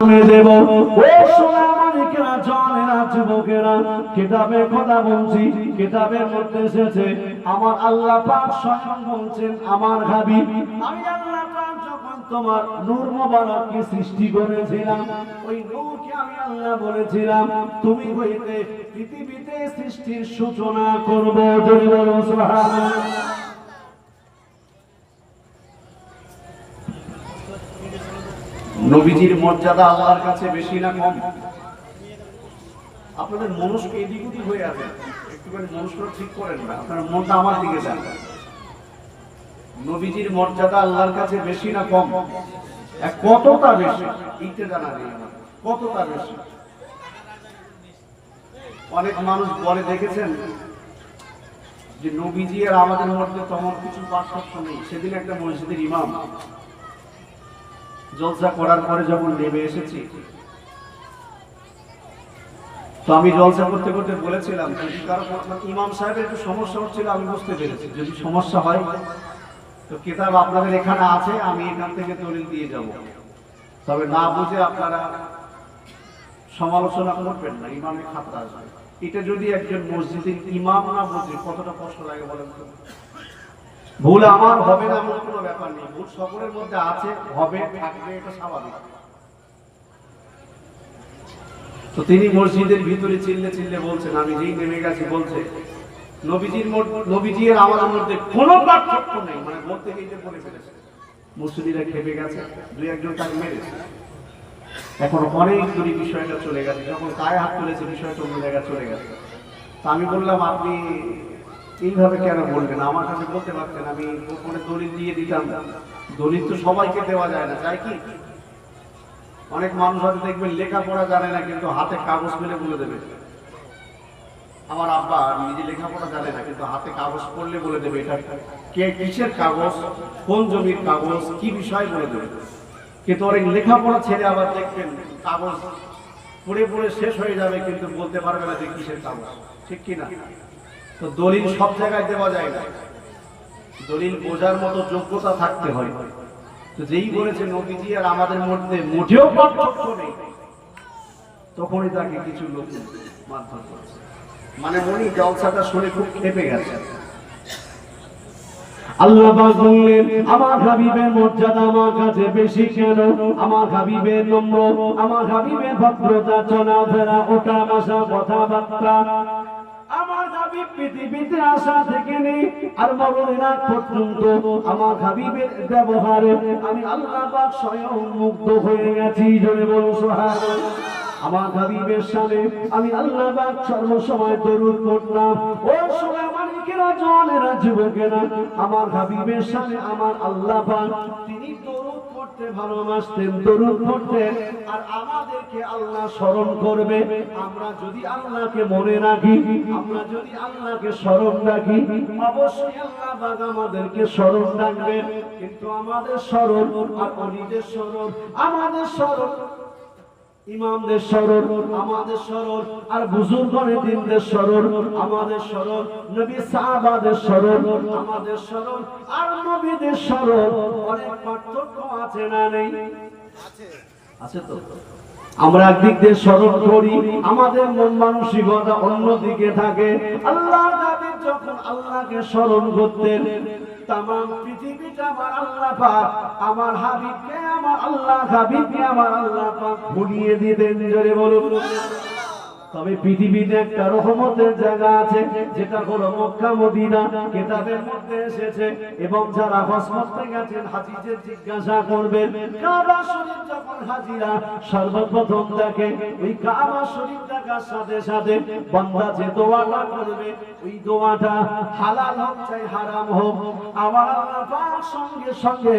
দেব ও সোনা মানিকেরা জানেরা যুবকেরা কিতাবে কথা বলছি কিতাবের মধ্যে এসেছে আমার আল্লাহ পাক স্বয়ং বলছেন আমার হাবিব আমি আল্লাহ পাক যখন তোমার নূর মোবারককে সৃষ্টি করেছিলাম ওই নূরকে আমি আল্লাহ বলেছিলাম তুমি হইতে পৃথিবীতে সৃষ্টির সূচনা করব জোরে বলুন সুবহানাল্লাহ। নবীজির মর্যাদা আল্লাহর কাছে বেশি না কম? আপনাদের মনস্ক এদিক ওদিক হয়ে আছে, একটুখানি মনস্ক ঠিক করেন না, আপনার মনটা আমার দিকে যান। নবীজির মর্যাদা আল্লাহর কাছে বেশি না কম? কতটা বেশি এইটা জানা নেই আমার, কতটা বেশি। অনেক মানুষ বলে দেখেছেন যে নবীজি আর আমাদের মধ্যে তেমন কিছু পার্থক্য নেই। সেদিন একটা মসজিদের ইমাম জলসা করার পরে যখন নেমে এসেছি তো আমি জলসা করতে করতে বলেছিলাম যদি কারো ইমাম সাহেবের একটু সমস্যা হচ্ছিল আমি বুঝতে পেরেছি, যদি সমস্যা হয় তো কিতাব আপনাদের এখানে আছে, আমি এখান থেকে দলিল দিয়ে যাব, তবে না বুঝে আপনারা সমালোচনা করবেন না, ইমামের খাতরা আসবে। এটা যদি একজন মসজিদের ইমাম না বুঝে কতটা কষ্ট লাগে বলেন তো? ভুল আমার হবে না এমন কোনো ব্যাপার নেই, ভুল সকলের মধ্যে আছে, হবে, থাকবে, এটা স্বাভাবিক। তো তিনি মসজিদের ভিতরে চিল্লে চিল্লে বলছেন, আমি যেই নেমে গেছি বলছে নবীজি আর আমাদের মধ্যে কোনো পার্থক্য নেই, মানে বলতে গিয়ে যে বলে ফেলেছে। মুসলিমরা খেপে গেছে, দুই একজন তাকে মেরেছে। এখন অনেক দূরে বিষয়টা চলে গেছে, যখন গায়ে হাত তুলেছে বিষয়টা অন্য জায়গায় চলে গেছে। তা আমি বললাম আপনি এইভাবে কেন বলবেন, আমার কাছে বলতে পারতেন, আমি গোপনে দলিল দিয়ে দিতাম। দলিল তো সবাইকে দেওয়া যায় না, যায় কি? অনেক মানুষ হয়তো দেখবেন লেখাপড়া জানে না কিন্তু হাতে কাগজ পেলে বলে দেবে। আমার আব্বা নিজে লেখাপড়া জানে না কিন্তু হাতে কাগজ পড়লে বলে দেবে এটা কে, কিসের কাগজ, কোন জমির কাগজ, কি বিষয় বলে দেবে। কিন্তু অনেক লেখাপড়া ছেড়ে আবার দেখবেন কাগজ পড়ে পড়ে শেষ হয়ে যাবে কিন্তু বলতে পারবে না যে কিসের কাগজ, ঠিক কিনা? তো দলিল সব জায়গায় দেওয়া যায় না, দলিল বোঝার মতো যোগ্যতা থাকতে হয়। তো যেই বলেছে নবীজি আর আমাদের মধ্যে মোটেও পার্থক্য নেই, তখনই তাকে কিছু লোক মারধর করেছে। মানে উনি জলসাটা শুনে খুব খেপে গেছে। আল্লাহ পাক বললেন আমার হাবিবের মর্যাদা আমার কাছে বেশি কেন? আমার হাবিবের নম্র, আমার হাবিবের ভদ্রতা, চলাফেরা, ওঠা বসা, কথাবার্তা, আমার হাবিব পৃথিবীতে আসা থেকে নেই আর মরণের আগ পর্যন্ত আমার হাবিবের ব্যবহারে আমি আল্লাহ পাক স্বয়ং মুগ্ধ হয়ে গেছি। জোরে বলুন সুবহানাল্লাহ। আমার হাবিবের সামনে আমি আল্লাহ পাক সর্বসময় দরুদ পড়তাম। ও সোনা মানিকেরা জানেরা যুবকেরা আমার হাবিবের সামনে আমার আল্লাহ পাক তিনি দরুদ পড়তে ভালোবাসতেন, দরুদ পড়তেন। আর আমাদেরকে আল্লাহ স্মরণ করবে, আমরা যদি আল্লাহকে মনে রাখি, আমরা যদি আল্লাহকে স্মরণ রাখি, অবশ্যই আল্লাহ পাক আমাদেরকে স্মরণ রাখবেন। কিন্তু আমাদের স্মরণ আর অলিদের স্মরণ, আমাদের স্মরণ ইমামদের স্মরণ, আমাদের স্মরণ আর বুজুর্গদের দিনদের স্মরণ, আমাদের স্মরণ নবী সাহাবাদের স্মরণ, আমাদের স্মরণ আর নবীদের স্মরণ অনেক পার্থক্য আছে না নেই? আছে তো। আমরা একদিক দিয়ে স্মরণ করি, আমাদের মন মানসিকতা অন্যদিকে থাকে। আল্লাহ নবী যখন আল্লাহকে স্মরণ করতেন তামাম পৃথিবীটা আমার আল্লাহ পাক আমার হাবিবকে, আমার আল্লাহ হাবিবকে আমার আল্লাহ পাক ভুলিয়ে দিতেন। জোরে বলুন। তবে পৃথিবীতে একটা রহমতের জায়গা আছে যেটা হলো মক্কা মদিনা, কিতাবের মধ্যে এসেছে। এবং যারা হজ করতে গেছেন হাজীদের জিজ্ঞাসা করবেন কাবা শরীফ যখন হাজীরা সর্বপ্রথম দেখে ওই কাবা শরীফ দেখার সাথে সাথে বান্দা যে দোয়াটা করবে ওই দোয়াটা হালাল হোক চাই হারাম হোক আমার আল্লাহ পাক সঙ্গে সঙ্গে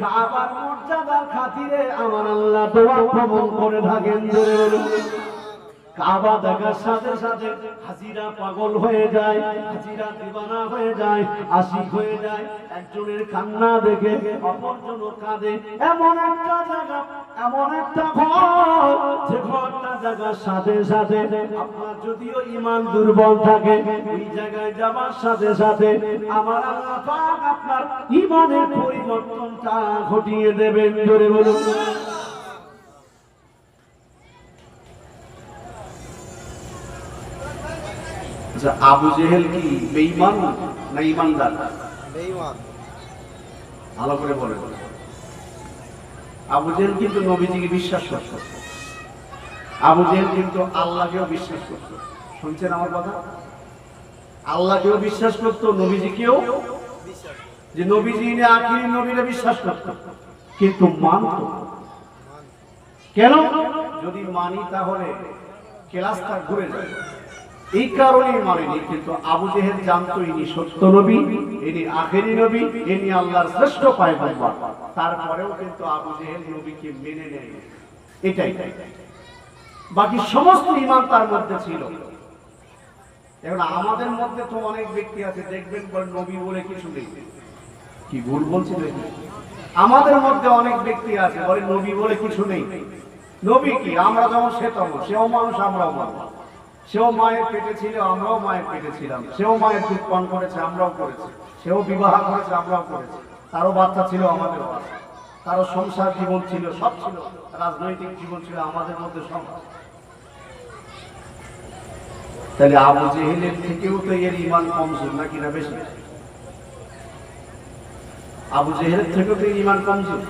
কাবার মর্যাদার খাতিরে আমার আল্লাহ দোয়া কবুল করে থাকেন। জোরে বলুন। কাবা দেখার সাথে সাথে হাজিরা পাগল হয়ে যায়, হাজিরা দিওয়ানা হয়ে যায়, আশিক হয়ে যায়। একজনের কান্না দেখে অপরজন কাঁদে। এমন একটা জায়গা, এমন একটা ঘর যে ঘরটা দেখার সাথে সাথে আপনার যদিও ঈমান দুর্বল থাকে ওই জায়গায় যাবার সাথে সাথে আমার আল্লাহ পাক আপনার ঈমানের পরিবর্তনটা ঘটিয়ে দেবেন। জোরে বলুন। আচ্ছা, আবু জেহেল কি বেঈমান না ঈমানদার? বেঈমান। ভালো করে বলেন। আবু জেহেল কিন্তু নবীজিকে বিশ্বাস করত, আবু জেহেল কিন্তু আল্লাহকেও বিশ্বাস করত। শুনছেন আমার কথা? আল্লাহকেও বিশ্বাস করত, নবীজিকেও, যে নবীজি আখিরি নবীরে বিশ্বাস করত, কিন্তু মানত। কেন? যদি মানি তাহলে ক্লাসটা ঘুরে যায়, এই কারণেই মানেনি। কিন্তু আবু জেহেল জানতো ইনি সত্য নবী, ইনি আখেরি নবী, ইনি আল্লাহর শ্রেষ্ঠ পয়গম্বর। তারপরেও কিন্তু আবু জেহেল নবীকে মেনে নেয়। এটাই বাকি সমস্ত ঈমান তার মধ্যে ছিল। এখন আমাদের মধ্যে তো অনেক ব্যক্তি আছে, দেখবেন নবী বলে কিছু নেই। কি ভুল বলছি দেখি? আমাদের মধ্যে অনেক ব্যক্তি আছে বলে নবী বলে কিছু নেই। নবী কি? আমরা যেমন সে তেমন, সেও মানুষ আমরাও মানুষ। সেও মায়ের পেটে ছিল, আমরাও মায়ের পেটে ছিলাম। সেও মায়ের দুধ পান করেছে, আমরাও করেছি। সেও বিবাহ করেছে, আমরাও করেছি। তারও বাচ্চা ছিল, আমাদেরও আছে। তারও সংসার জীবন ছিল, সব ছিল। রাজনৈতিক জীবন ছিল, আমাদের মধ্যে সব। তাহলে আবু জেহেলের থেকেও তো এর ঈমান কমজোর নাকি না বেশি? আবু জেহেলের থেকেও তো ঈমান কমজোর।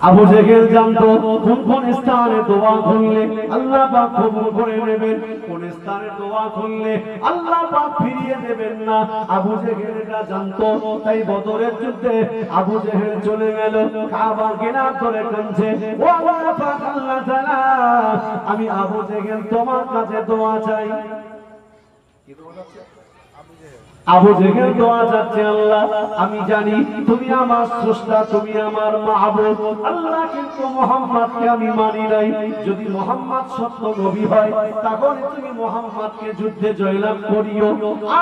আবু জেহেল জানতো কোন কোন স্থানে দোয়া করলে আল্লাহ পাক কবুল করে নেবেন, কোন স্থানে দোয়া করলে আল্লাহ পাক ফিরিয়ে দেবেন না। আবু জেহেল এটা জানতো। তাই বদরের যুদ্ধে আবু জেহেল চলে গেল, কাবা কিনার ধরে কাঁদছে, ও আল্লাহ পাক, আল্লাহ তাআলা, আমি আবু জেহেল তোমার কাছে দোয়া চাই। কি দোয়া চাচ্ছে আবু জেহেল? দোয়া চাচ্ছে, আল্লাহ আমি জানি তুমি আমার স্রষ্টা, তুমি আমার মাহবুব আল্লাহ, কিন্তু মুহাম্মদকে আমি মানি নাই। যদি মুহাম্মদ সত্য নবী হয় তাহলে তুমি মুহাম্মদকে যুদ্ধে জয়লাভ করিও।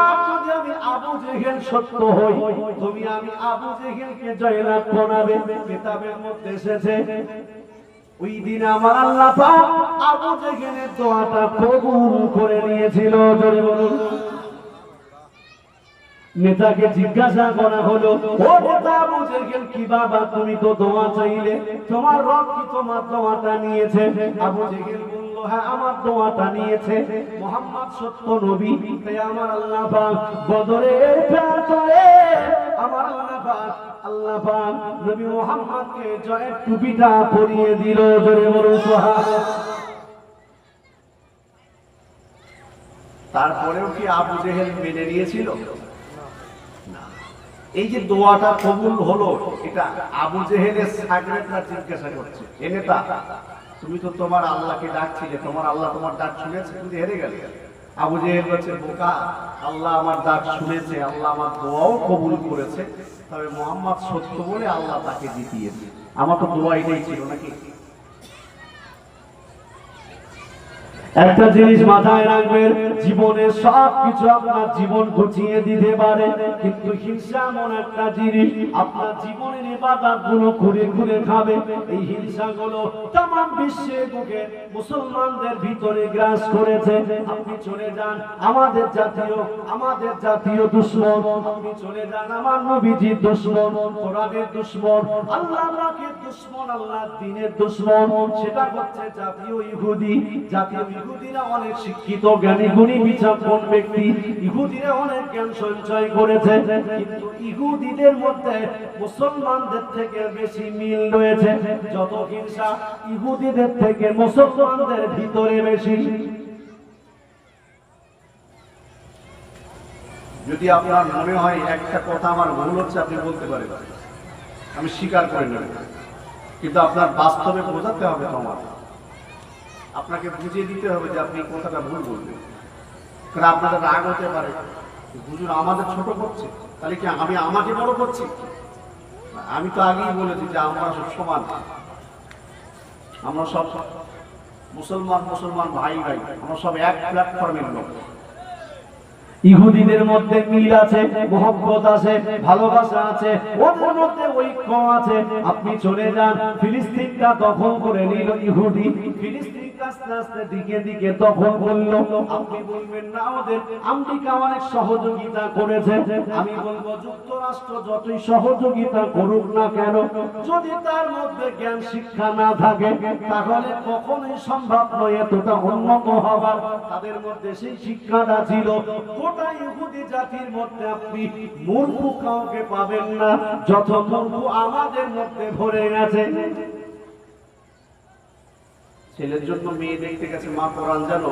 আর যদি আমি আবু জেহেল সত্য হই, তুমি আমি আবু জেহেলকে জয়লাভ করাবে। কিতাবের মধ্যে এসেছে ওই দিন আমার আল্লাহ পাক আবু জেহেলের দোয়াটা কবুল করে নিয়েছিল। জোরে বলুন। নেতাকে জিজ্ঞাসা করা হলো, ও নেতা আবু জেহেল, কি বাবা তুমি তো দোয়া চাইলে, তোমার রব কি তোমার দোয়াটা নিয়েছে? আবু জেহেল বলল, হ্যাঁ আমার দোয়াটা নিয়েছে। মুহাম্মদ সত্য নবী, তাই আমার আল্লাহ পাক বদরের প্রান্তরে আমার আল্লাহ পাক নবী মুহাম্মদকে জয়ের টুপিটা পরিয়ে দিল। জোরে বলুন সুবহানাল্লাহ। তারপরেও কি আবু জেহেল মেনে নিয়েছিল? এই যে দোয়াটা কবুল হলো, এটা আবু জেহেলের সাগরেদরা জিজ্ঞাসা করছে, এ নেতা তুমি তো তোমার আল্লাহকে ডাকছিলে, তোমার আল্লাহ তোমার ডাক শুনেছে, তুমি হেরে গেলে। আবু জেহেল বলছে, বোকা, আল্লাহ আমার ডাক শুনেছে, আল্লাহ আমার দোয়াও কবুল করেছে, তবে মুহাম্মদ সত্য বলে আল্লাহ তাকে জিতিয়েছে। আমার তো দোয়া এটাই ছিল নাকি? একটা জিনিস মাথায় রাখবেন, জীবনে সবকিছু আপনার জীবন ঘুচিয়ে দিতে পারে, কিন্তু হিংসা এমন একটা জিনিস আপনার জীবনের ইবাদতগুলো ঘুরে ঘুরে খাবে। এই হিংসাগুলো তামাম বিশ্বের বুকে মুসলমানদের ভিতরে গ্রাস করেছে। আপনি চলে যান আমাদের জাতীয় দুশমন, আপনি চলে যান আমার নবীজির দুশমন, কোরআনের দুশমন, আল্লাহর রাখের দুশমন, আল্লাহর দ্বীনের দুশমন, সেটা হচ্ছে জাতীয় ইহুদি। জাতীয় ইহুদিরা অনেক শিক্ষিত, জ্ঞানী, গুণী, বিচক্ষণ ব্যক্তি। ইহুদিরা অনেক জ্ঞান সঞ্চয় করেছে, কিন্তু ইহুদিদের মধ্যে মুসলমানদের থেকে বেশি মিল রয়েছে। যত হিংসা ইহুদিদের থেকে মুসলমানদের ভিতরে বেশি। যদি আপনার মনে হয় একটা কথা আমার ভুল হচ্ছে, আপনি বলতে পারেন, আমি স্বীকার করে নেব, কিন্তু আপনার বাস্তবে বোঝাতে হবে। তোমার আপনাকে বুঝিয়ে দিতে হবে যে আপনি কথাটা ভুল বলবেন। কারণ আপনাদের রাগ হতে পারে, হুজুর আমাদের ছোট করছে, তাহলে কি আমি আমাকে বড় করছি? আমি তো আগেই বলেছি যে আমরা সব সমান, আমরা সব মুসলমান ভাই, আমরা সব এক প্ল্যাটফর্মের লোক। ইহুদিদের মধ্যে মিল আছে, মহব্বত আছে, ভালোবাসা আছে, ওদের মধ্যে ঐক্য আছে। আপনি চলে যান, ফিলিস্তিনটা দখল করে নিল ইহুদি, ফিলিস্তিন আস্তে আস্তে দিকে দিকে দখল করলো। আপনি বলবেন না ওদের আমেরিকা অনেক সহযোগিতা করেছে, আমি বলবো যুক্তরাষ্ট্র যতই সহযোগিতা করুক না কেন, যদি তার মধ্যে জ্ঞান শিক্ষা না থাকে তাহলে কখনোই সম্ভব নয় এতটা উন্নত হবার। তাদের মধ্যে সেই শিক্ষাটা ছিল। গোটা ইহুদি জাতির মধ্যে আপনি মূর্খ কাউকে পাবেন না যত মূর্খ আমাদের মধ্যে ভরে গেছে। ছেলের জন্য মেয়ে দেখতে গেছে, মা কোরআন জানো,